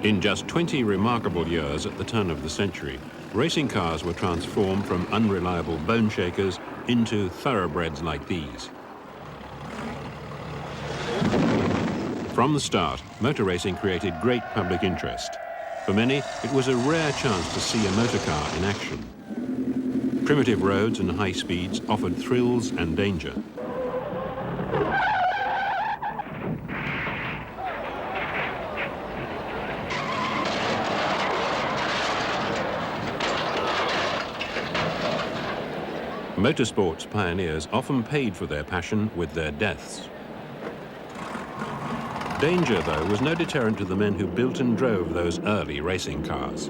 In just 20 remarkable years at the turn of the century, racing cars were transformed from unreliable bone shakers into thoroughbreds like these. From the start, motor racing created great public interest. For many, it was a rare chance to see a motor car in action. Primitive roads and high speeds offered thrills and danger. Motorsport's pioneers often paid for their passion with their deaths. Danger, though, was no deterrent to the men who built and drove those early racing cars.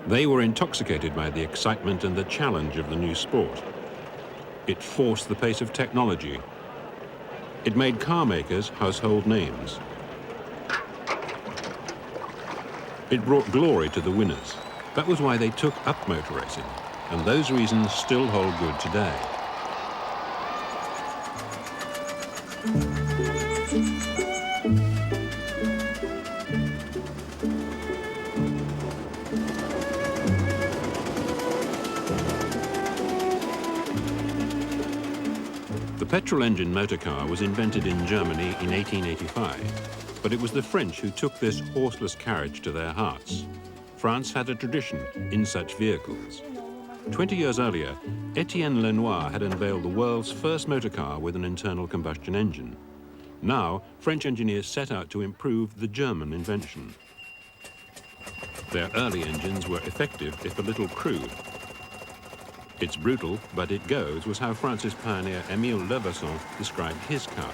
They were intoxicated by the excitement and the challenge of the new sport. It forced the pace of technology. It made car makers household names. It brought glory to the winners. That was why they took up motor racing, and those reasons still hold good today. The petrol-engine motor car was invented in Germany in 1885, but it was the French who took this horseless carriage to their hearts. France had a tradition in such vehicles. 20 years earlier, Etienne Lenoir had unveiled the world's first motor car with an internal combustion engine. Now, French engineers set out to improve the German invention. Their early engines were effective, if a little crude. It's brutal, but it goes, was how France's pioneer Émile Levasseur described his car.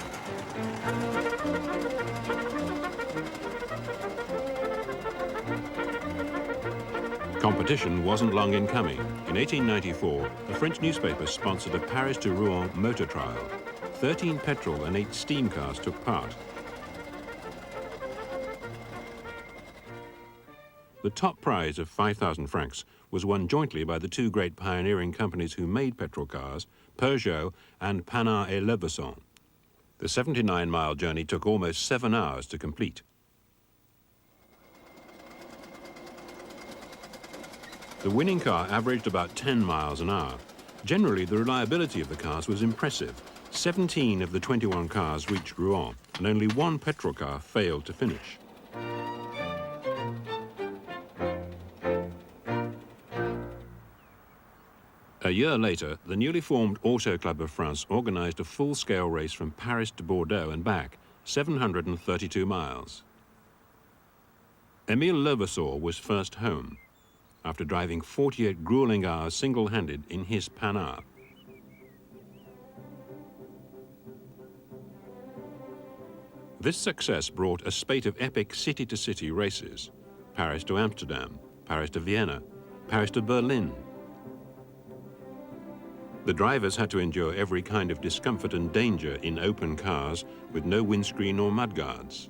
Competition wasn't long in coming. In 1894, a French newspaper sponsored a Paris to Rouen motor trial. 13 petrol and 8 steam cars took part. The top prize of 5,000 francs was won jointly by the two great pioneering companies who made petrol cars, Peugeot and Panhard et Levasseur. The 79-mile journey took almost 7 hours to complete. The winning car averaged about 10 miles an hour. Generally, the reliability of the cars was impressive. 17 of the 21 cars reached Rouen, and only one petrol car failed to finish. A year later, the newly formed Auto Club of France organized a full-scale race from Paris to Bordeaux and back, 732 miles. Émile Levasseur was first home, after driving 48 grueling hours single-handed in his Panhard. This success brought a spate of epic city-to-city races: Paris to Amsterdam, Paris to Vienna, Paris to Berlin. The drivers had to endure every kind of discomfort and danger in open cars with no windscreen or mudguards.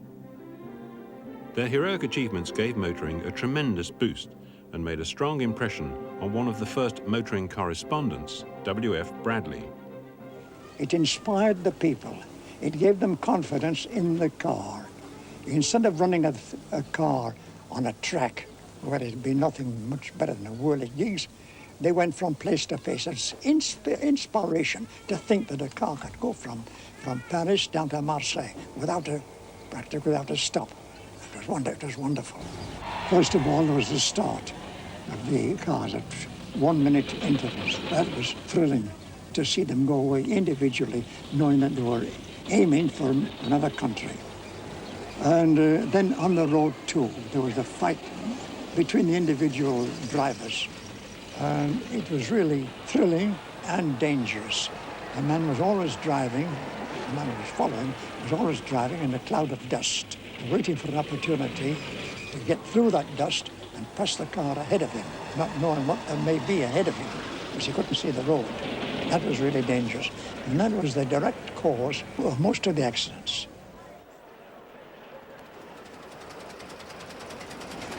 Their heroic achievements gave motoring a tremendous boost and made a strong impression on one of the first motoring correspondents, W.F. Bradley. It inspired the people. It gave them confidence in the car. Instead of running a car on a track where it'd be nothing much better than a whirl of gigs, they went from place to place. It's inspiration to think that a car could go from Paris down to Marseille practically without a stop. It was wonderful. First of all, there was the start of the cars at 1 minute intervals. That was thrilling to see them go away individually, knowing that they were aiming for another country. And then on the road too, there was a fight between the individual drivers. And it was really thrilling and dangerous. The man was always driving, the man who was following was always driving in a cloud of dust, waiting for an opportunity to get through that dust and pass the car ahead of him, not knowing what there may be ahead of him, because he couldn't see the road. That was really dangerous. And that was the direct cause of most of the accidents.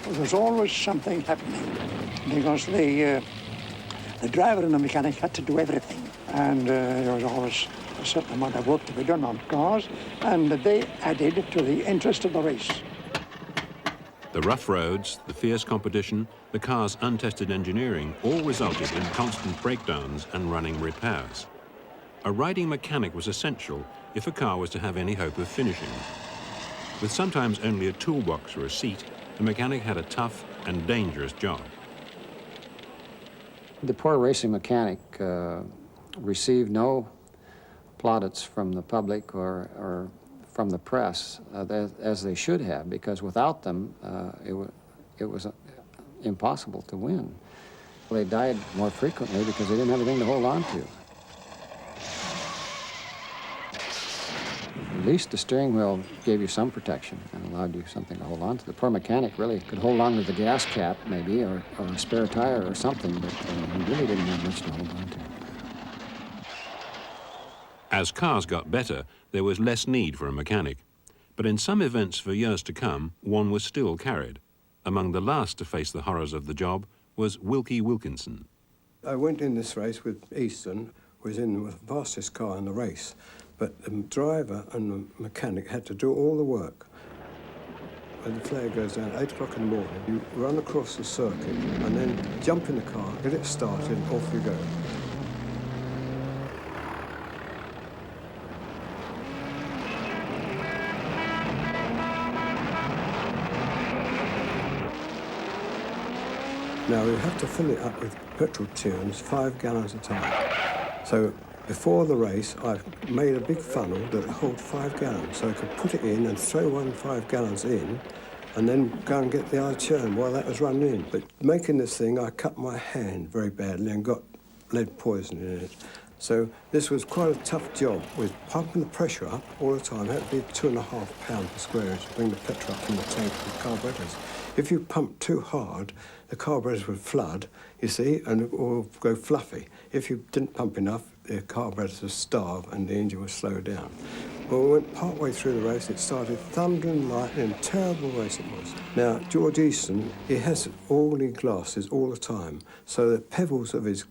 There was always something happening, because the driver and the mechanic had to do everything, and there was always a certain amount of work to be done on cars, and they added to the interest of the race. The rough roads, the fierce competition, the car's untested engineering all resulted in constant breakdowns and running repairs. A riding mechanic was essential if a car was to have any hope of finishing. With sometimes only a toolbox or a seat, the mechanic had a tough and dangerous job. The poor racing mechanic received no plaudits from the public or from the press as they should have, because without them, it was impossible to win. They died more frequently because they didn't have anything to hold on to. At least the steering wheel gave you some protection and allowed you something to hold on to. The poor mechanic really could hold on to the gas cap, maybe, or a spare tire or something, but he really didn't have much to hold on to. As cars got better, there was less need for a mechanic. But in some events for years to come, one was still carried. Among the last to face the horrors of the job was Wilkie Wilkinson. I went in this race with Easton, was in the fastest car in the race. But the driver and the mechanic had to do all the work. When the flare goes down at 8 o'clock in the morning, you run across the circuit and then jump in the car, get it started, and off you go. Now we have to fill it up with petrol tunes, 5 gallons a time. So before the race, I made a big funnel that held 5 gallons, so I could put it in and throw 5 gallons in, and then go and get the other churn while that was running in. But making this thing, I cut my hand very badly and got lead poison in it. So this was quite a tough job with pumping the pressure up all the time. It had to be 2.5 pounds per square inch to bring the petrol up from the tank with carburetors. If you pumped too hard, the carburetors would flood, you see, and it would go fluffy. If you didn't pump enough, the carburetors would starve and the engine would slow down. Well, we went part way through the race, it started thundering, lightning, and terrible race it was. Now, George Easton, he has all-e glasses all the time, so the pebbles of his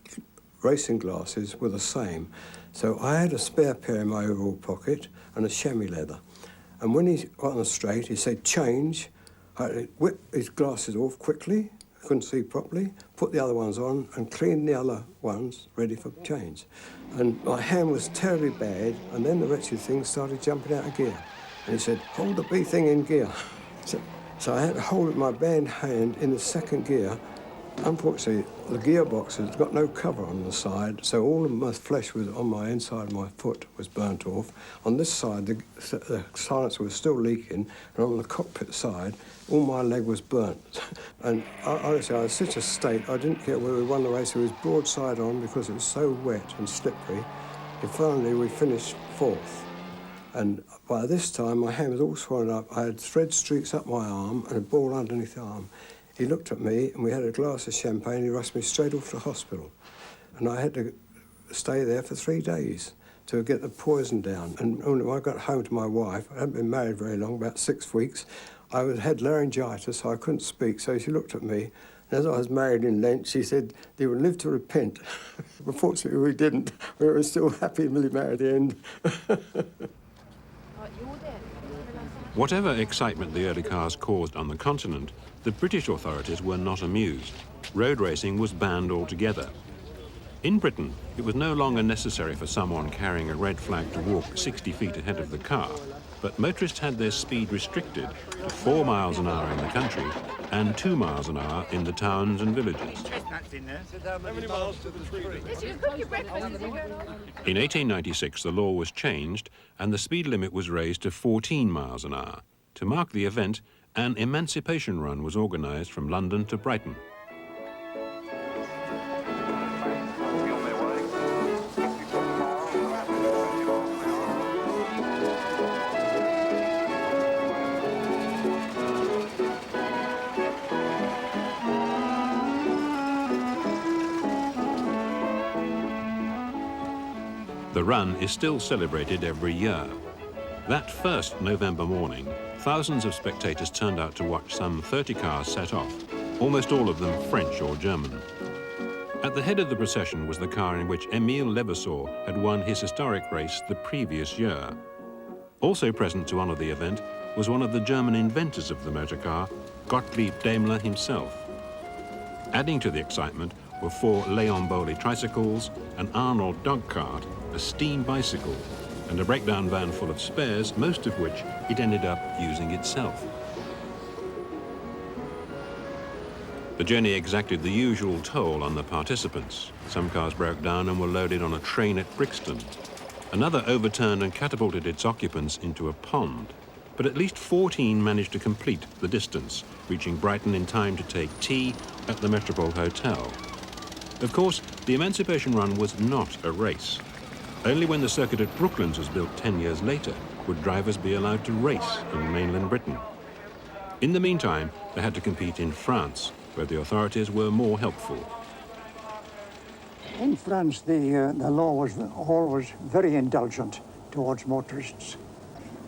racing glasses were the same. So I had a spare pair in my overall pocket and a chamois leather. And when he got on the straight, he said, change. I whipped his glasses off quickly, I couldn't see properly, put the other ones on and cleaned the other ones ready for change. And my hand was terribly bad, and then the wretched thing started jumping out of gear. And he said, hold the bee thing in gear. So I had to hold my bad hand in the second gear. Unfortunately, the gearbox has got no cover on the side, so all of my flesh was on my inside of my foot was burnt off. On this side, the silencer was still leaking, and on the cockpit side, all my leg was burnt. And honestly, I was in such a state, I didn't care whether we won the race. It was broadside on because it was so wet and slippery. And finally, we finished 4th. And by this time, my hand was all swollen up. I had thread streaks up my arm and a ball underneath the arm. He looked at me, and we had a glass of champagne. He rushed me straight off to the hospital. And I had to stay there for 3 days to get the poison down. And when I got home to my wife, I hadn't been married very long, about 6 weeks, I had laryngitis, so I couldn't speak. So she looked at me, and as I was married in Lent, she said, "You will live to repent." Unfortunately, we didn't. We were still happily married at the end. Whatever excitement the early cars caused on the continent, the British authorities were not amused. Road racing was banned altogether. In Britain, it was no longer necessary for someone carrying a red flag to walk 60 feet ahead of the car, but motorists had their speed restricted to 4 miles an hour in the country and 2 miles an hour in the towns and villages. In 1896, the law was changed and the speed limit was raised to 14 miles an hour. To mark the event, an emancipation run was organised from London to Brighton. The run is still celebrated every year. That first November morning, thousands of spectators turned out to watch some 30 cars set off, almost all of them French or German. At the head of the procession was the car in which Émile Levasseur had won his historic race the previous year. Also present to honour the event was one of the German inventors of the motor car, Gottlieb Daimler himself. Adding to the excitement were 4 Leon Bowley tricycles, an Arnold dog cart, a steam bicycle, and a breakdown van full of spares, most of which it ended up using itself. The journey exacted the usual toll on the participants. Some cars broke down and were loaded on a train at Brixton. Another overturned and catapulted its occupants into a pond. But at least 14 managed to complete the distance, reaching Brighton in time to take tea at the Metropole Hotel. Of course, the Emancipation Run was not a race. Only when the circuit at Brooklands was built 10 years later would drivers be allowed to race in mainland Britain. In the meantime, they had to compete in France, where the authorities were more helpful. In France, the law was always very indulgent towards motorists.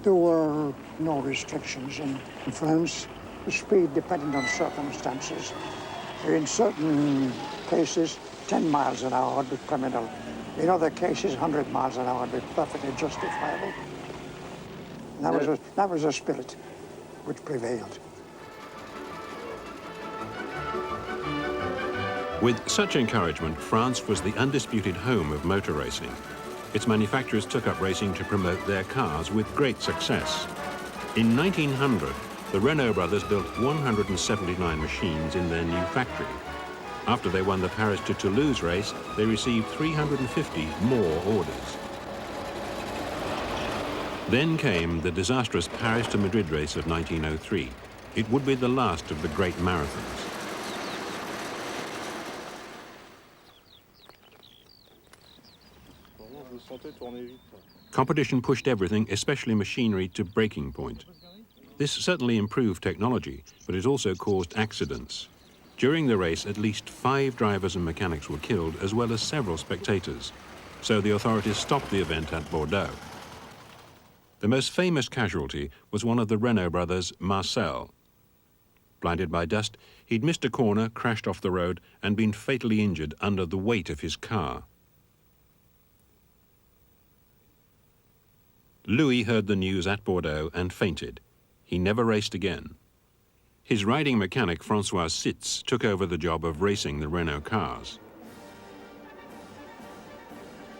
There were no restrictions in France. The speed depended on circumstances. In certain cases, 10 miles an hour would be criminal. In other cases, 100 miles an hour would be perfectly justifiable. And that was a spirit which prevailed. With such encouragement, France was the undisputed home of motor racing. Its manufacturers took up racing to promote their cars with great success. In 1900, the Renault brothers built 179 machines in their new factory. After they won the Paris to Toulouse race, they received 350 more orders. Then came the disastrous Paris to Madrid race of 1903. It would be the last of the great marathons. Competition pushed everything, especially machinery, to breaking point. This certainly improved technology, but it also caused accidents. During the race, at least 5 drivers and mechanics were killed, as well as several spectators. So the authorities stopped the event at Bordeaux. The most famous casualty was one of the Renault brothers, Marcel. Blinded by dust, he'd missed a corner, crashed off the road, and been fatally injured under the weight of his car. Louis heard the news at Bordeaux and fainted. He never raced again. His riding mechanic, François Sitz, took over the job of racing the Renault cars.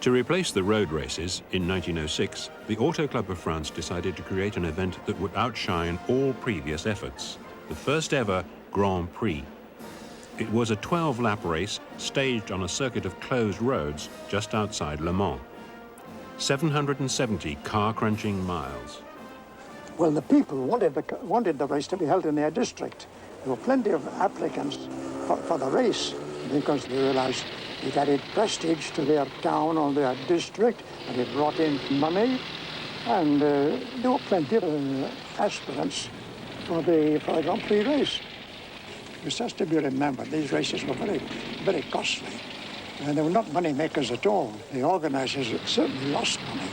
To replace the road races, in 1906, the Auto Club of France decided to create an event that would outshine all previous efforts, the first ever Grand Prix. It was a 12-lap race staged on a circuit of closed roads just outside Le Mans. 770 car-crunching miles. Well, the people wanted the race to be held in their district. There were plenty of applicants for the race because they realized it added prestige to their town or their district, and it brought in money, and there were plenty of aspirants for the Grand Prix race. It has to be remembered, these races were very, very costly. And they were not money makers at all. The organizers certainly lost money.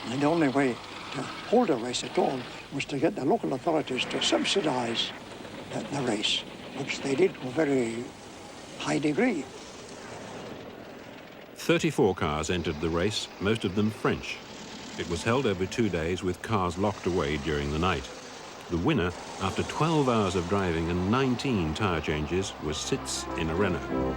And the only way to hold a race at all was to get the local authorities to subsidize the race, which they did to a very high degree. 34 cars entered the race, most of them French. It was held over 2 days with cars locked away during the night. The winner, after 12 hours of driving and 19 tire changes, was Sitz in a Renault.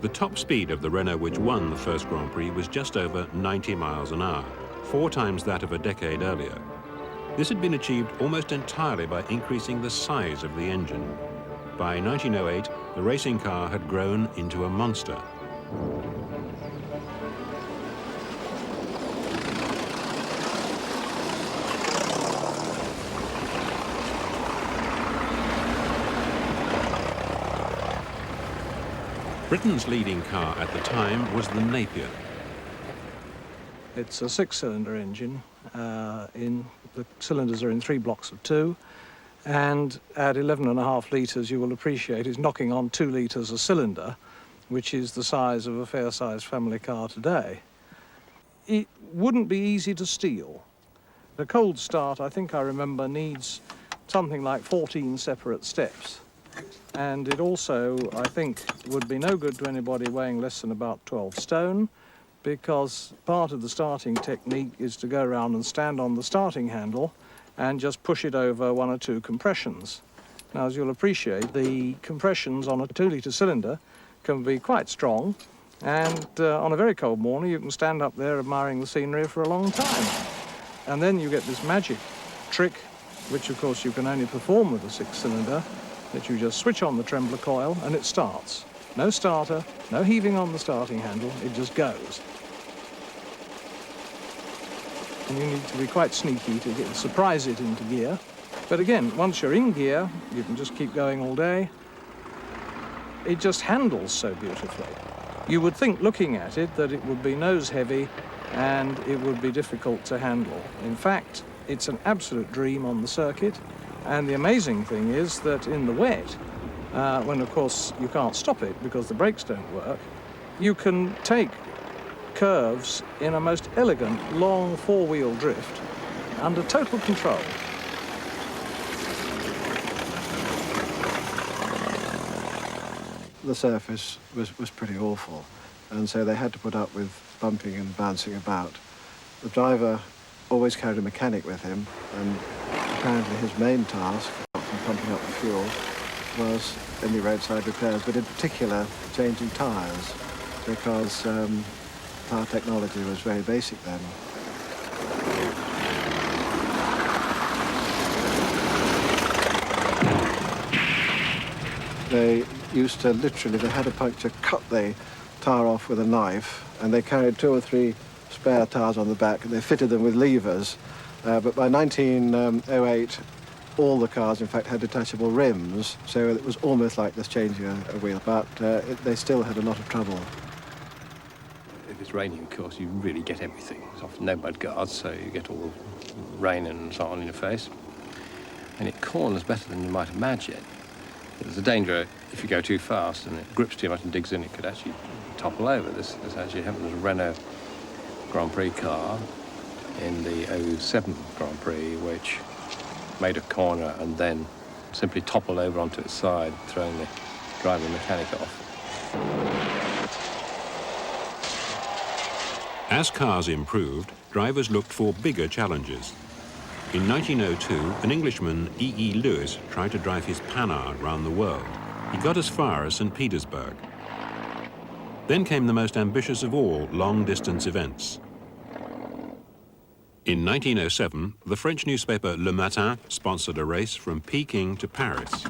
The top speed of the Renault which won the first Grand Prix was just over 90 miles an hour, 4 times that of a decade earlier. This had been achieved almost entirely by increasing the size of the engine. By 1908, the racing car had grown into a monster. Britain's leading car at the time was the Napier. It's a 6-cylinder engine. The cylinders are in 3 blocks of 2, and at 11.5 litres, you will appreciate, it's knocking on 2 litres a cylinder, which is the size of a fair-sized family car today. It wouldn't be easy to steal. The cold start, I think I remember, needs something like 14 separate steps. And it also, I think, would be no good to anybody weighing less than about 12 stone, because part of the starting technique is to go around and stand on the starting handle and just push it over 1 or 2 compressions. Now, as you'll appreciate, the compressions on a 2-litre cylinder can be quite strong, and on a very cold morning you can stand up there admiring the scenery for a long time. And then you get this magic trick, which of course you can only perform with a 6-cylinder, that you just switch on the trembler coil and it starts. No starter, no heaving on the starting handle, it just goes. And you need to be quite sneaky to surprise it into gear. But again, once you're in gear, you can just keep going all day. It just handles so beautifully. You would think, looking at it, that it would be nose heavy and it would be difficult to handle. In fact, it's an absolute dream on the circuit. And the amazing thing is that in the wet, when of course you can't stop it because the brakes don't work, you can take curves in a most elegant, long 4-wheel drift under total control. The surface was pretty awful, and so they had to put up with bumping and bouncing about. The driver always carried a mechanic with him, and apparently his main task, apart from pumping up the fuel, was any roadside repairs, but in particular changing tyres, because tyre technology was very basic then. They used to literally, they had a puncture, cut the tyre off with a knife, and they carried 2 or 3 spare tyres on the back, and they fitted them with levers. But by 1908, all the cars, in fact, had detachable rims, so it was almost like just changing a wheel, but they still had a lot of trouble. If it's raining, of course, you really get everything. There's often no mud guards, so you get all the rain and so on in your face. And it corners better than you might imagine. There's a danger if you go too fast and it grips too much and digs in, it could actually topple over. This actually happened with a Renault Grand Prix car in the 07 Grand Prix, which made a corner and then simply toppled over onto its side, throwing the driver and mechanic off. As cars improved, drivers looked for bigger challenges. In 1902, an Englishman, E.E. Lewis, tried to drive his Panhard round the world. He got as far as St. Petersburg. Then came the most ambitious of all long-distance events. In 1907, the French newspaper Le Matin sponsored a race from Peking to Paris.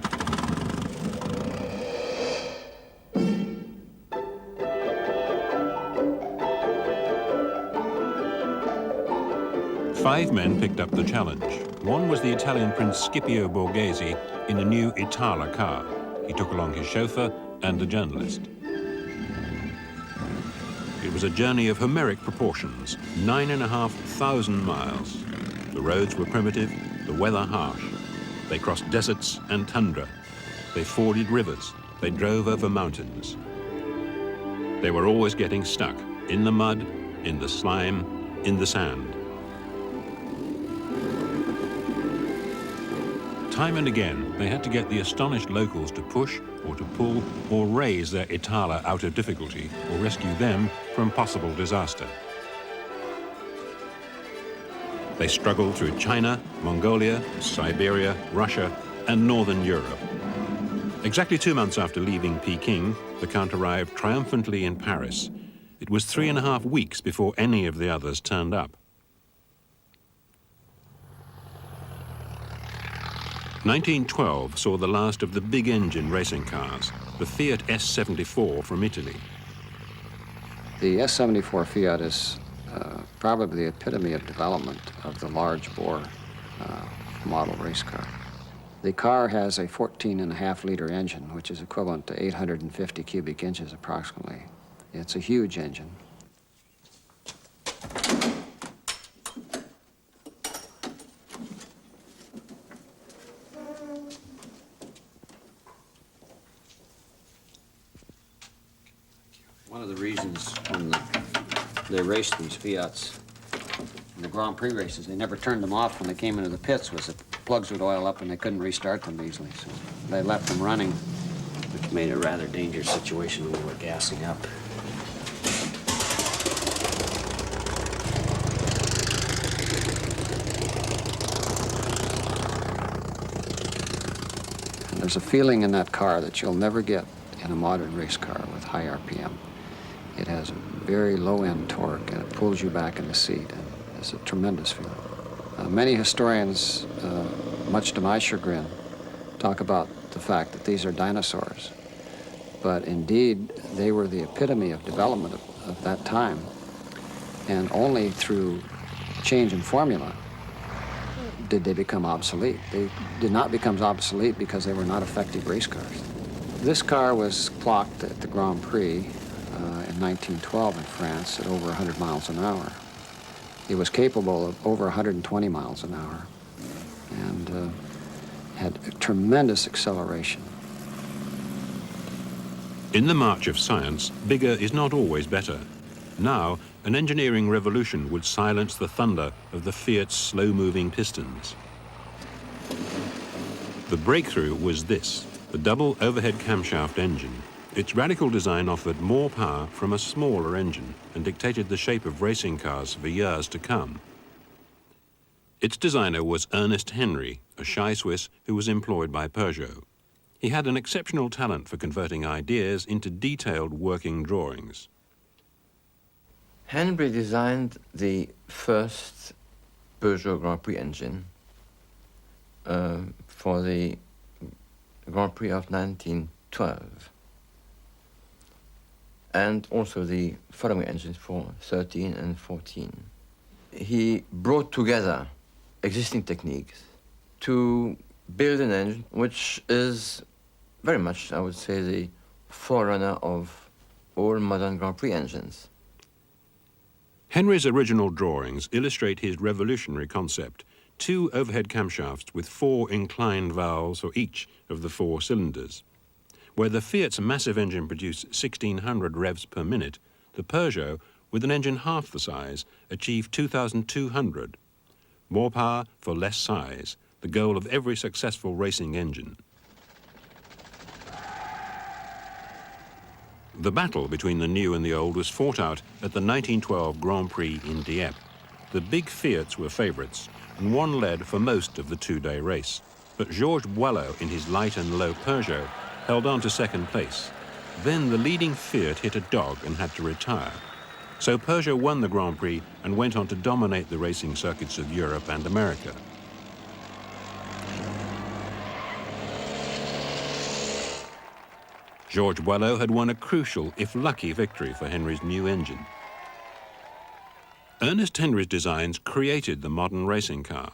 Five men picked up the challenge. One was the Italian Prince Scipio Borghese in a new Itala car. He took along his chauffeur and a journalist. It was a journey of Homeric proportions, 9,500 miles. The roads were primitive, the weather harsh. They crossed deserts and tundra. They forded rivers. They drove over mountains. They were always getting stuck, in the mud, in the slime, in the sand. Time and again, they had to get the astonished locals to push or to pull or raise their Itala out of difficulty or rescue them from possible disaster. They struggled through China, Mongolia, Siberia, Russia, and northern Europe. Exactly 2 months after leaving Peking, the Count arrived triumphantly in Paris. It was 3.5 weeks before any of the others turned up. 1912 saw the last of the big-engine racing cars, the Fiat S74 from Italy. The S74 Fiat is probably the epitome of development of the large-bore model race car. The car has a 14.5-liter engine, which is equivalent to 850 cubic inches approximately. It's a huge engine. One of the reasons when they raced these Fiats in the Grand Prix races, they never turned them off when they came into the pits, was that the plugs would oil up and they couldn't restart them easily. So they left them running. Which made it a rather dangerous situation when we were gassing up. And there's a feeling in that car that you'll never get in a modern race car with high RPM. It has a very low-end torque, and it pulls you back in the seat. And it's a tremendous feeling. Many historians, much to my chagrin, talk about the fact that these are dinosaurs. But indeed, they were the epitome of development of that time. And only through change in formula did they become obsolete. They did not become obsolete because they were not effective race cars. This car was clocked at the Grand Prix in 1912 in France at over 100 miles an hour. It was capable of over 120 miles an hour and had tremendous acceleration. In the march of science, bigger is not always better. Now, an engineering revolution would silence the thunder of the Fiat's slow-moving pistons. The breakthrough was this, the double overhead camshaft engine. Its radical design offered more power from a smaller engine and dictated the shape of racing cars for years to come. Its designer was Ernest Henry, a shy Swiss who was employed by Peugeot. He had an exceptional talent for converting ideas into detailed working drawings. Henry designed the first Peugeot Grand Prix engine for the Grand Prix of 1912, and also the following engines for 13 and 14. He brought together existing techniques to build an engine which is very much, I would say, the forerunner of all modern Grand Prix engines. Henry's original drawings illustrate his revolutionary concept, 2 overhead camshafts with 4 inclined valves for each of the 4 cylinders. Where the Fiat's massive engine produced 1,600 revs per minute, the Peugeot, with an engine half the size, achieved 2,200. More power for less size, the goal of every successful racing engine. The battle between the new and the old was fought out at the 1912 Grand Prix in Dieppe. The big Fiats were favourites, and one led for most of the 2-day race. But Georges Boileau, in his light and low Peugeot, held on to second place. Then the leading Fiat hit a dog and had to retire. So Peugeot won the Grand Prix and went on to dominate the racing circuits of Europe and America. Georges Boileau had won a crucial, if lucky, victory for Henry's new engine. Ernest Henry's designs created the modern racing car,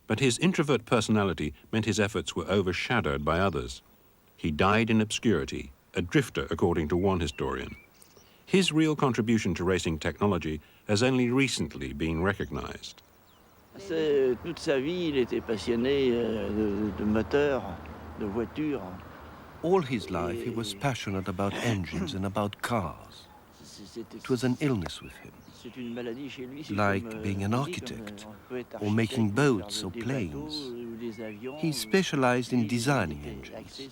but his introvert personality meant his efforts were overshadowed by others. He died in obscurity, a drifter according to one historian. His real contribution to racing technology has only recently been recognized. Toute sa vie, il était passionné de moteurs, de voitures. All his life he was passionate about engines and about cars. It was an illness with him, like being an architect or making boats or planes. He specialized in designing engines.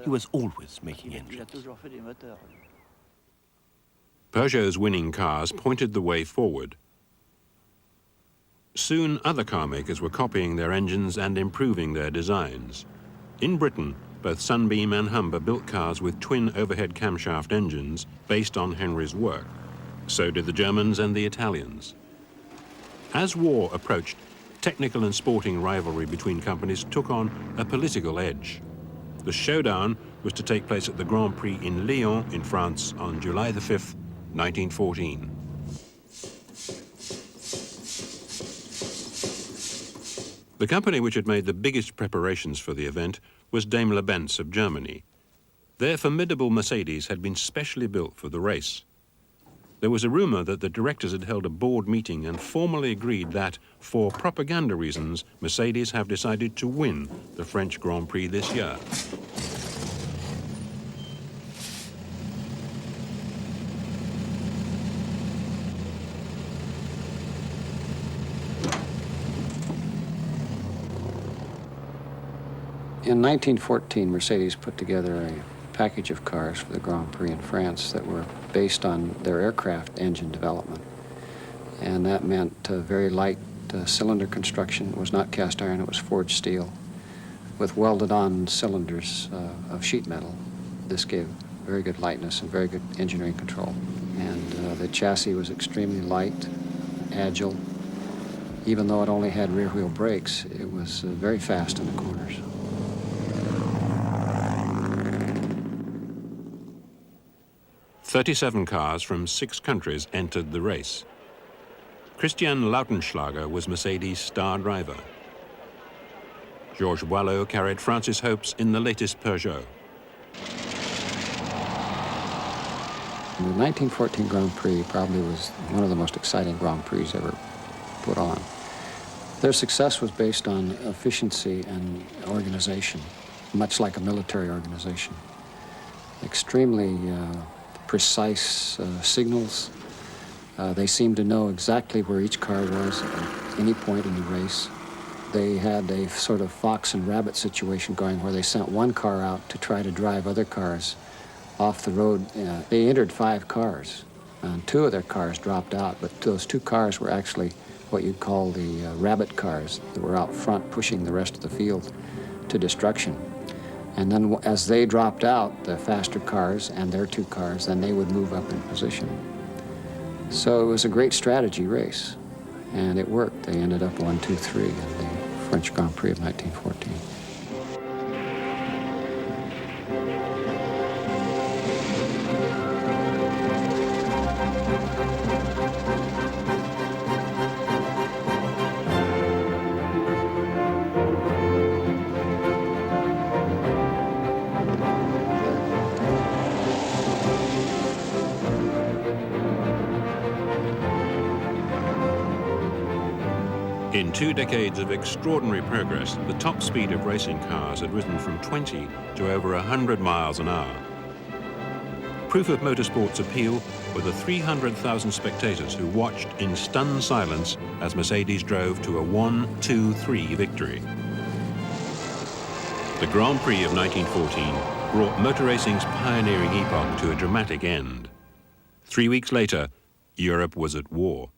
He was always making engines. Peugeot's winning cars pointed the way forward. Soon other car makers were copying their engines and improving their designs. In Britain, both Sunbeam and Humber built cars with twin overhead camshaft engines based on Henry's work. So did the Germans and the Italians. As war approached, technical and sporting rivalry between companies took on a political edge. The showdown was to take place at the Grand Prix in Lyon in France on July the 5th, 1914. The company which had made the biggest preparations for the event was Daimler-Benz of Germany. Their formidable Mercedes had been specially built for the race. There was a rumor that the directors had held a board meeting and formally agreed that, for propaganda reasons, Mercedes have decided to win the French Grand Prix this year. In 1914, Mercedes put together a package of cars for the Grand Prix in France that were based on their aircraft engine development. And that meant very light cylinder construction. It was not cast iron, it was forged steel with welded-on cylinders of sheet metal. This gave very good lightness and very good engineering control. And the chassis was extremely light, agile. Even though it only had rear-wheel brakes, it was very fast in the corners. "37 cars from 6 countries entered the race. Christian Lautenschlager was Mercedes' star driver. Georges Boileau carried France's hopes in the latest Peugeot. The 1914 Grand Prix probably was one of the most exciting Grand Prix ever put on. Their success was based on efficiency and organization, much like a military organization. Extremely precise signals. They seemed to know exactly where each car was at any point in the race. They had a sort of fox and rabbit situation going where they sent one car out to try to drive other cars off the road. They entered 5 cars, and 2 of their cars dropped out, but those 2 cars were actually what you'd call the rabbit cars that were out front pushing the rest of the field to destruction. And then as they dropped out, the faster cars and their 2 cars, then they would move up in position. So it was a great strategy race, and it worked. They ended up 1, 2, 3 in the French Grand Prix of 1914. In 2 decades of extraordinary progress, the top speed of racing cars had risen from 20 to over 100 miles an hour. Proof of motorsport's appeal were the 300,000 spectators who watched in stunned silence as Mercedes drove to a 1-2-3 victory. The Grand Prix of 1914 brought motor racing's pioneering epoch to a dramatic end. 3 weeks later, Europe was at war.